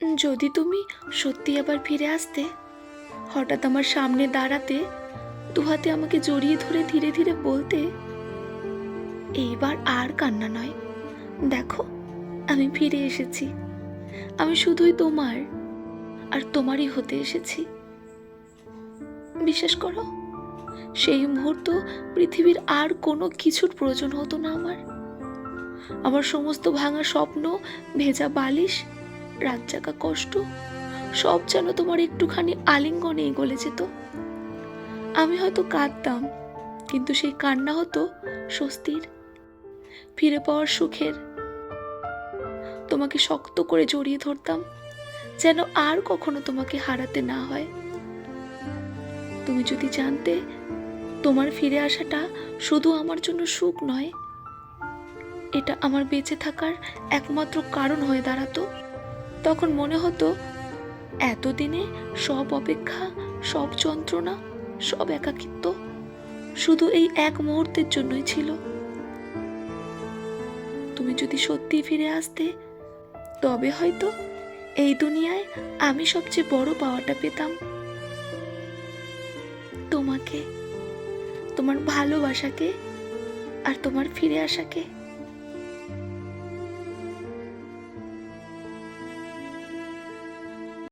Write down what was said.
যদি তুমি সত্যি আবার ফিরে আসতে, হঠাৎ আমার সামনে দাঁড়াতে, দুহাতে আমাকে জড়িয়ে ধরে ধীরে ধীরে বলতে, এইবার আর কান্না নয়, দেখো আমি ফিরে এসেছি, আমি শুধুই তোমার আর তোমারই হতে এসেছি। বিশ্বাস করো, সেই মুহূর্ত পৃথিবীর আর কোনো কিছুর প্রয়োজন হতো না আমার। আমার সমস্ত ভাঙা স্বপ্ন, ভেজা বালিশ, রাত জাগা কষ্ট, সব যেন তোমার একটুখানি আলিঙ্গনেই গলে যেত। আমি হয়তো কাঁদতাম, কিন্তু সেই কান্না হতো স্বস্তির, ফিরে পাওয়ার সুখের। তোমাকে শক্ত করে জড়িয়ে ধরতাম, যেন আর কখনো তোমাকে হারাতে না হয়। তুমি যদি জানতে, তোমার ফিরে আসাটা শুধু আমার জন্য সুখ নয়, এটা আমার বেঁচে থাকার একমাত্র কারণ হয়ে দাঁড়াতো, তখন মনে হতো এতদিনে সব অপেক্ষা, সব যন্ত্রণা, সব একাকিত্ব শুধু এই এক মুহূর্তের জন্যই ছিল। তুমি যদি সত্যি ফিরে আসতে, তবে হয়তো এই দুনিয়ায় আমি সবচেয়ে বড় পাওয়াটা পেতাম, তোমাকে, তোমার ভালোবাসাকে আর তোমার ফিরে আসাকে।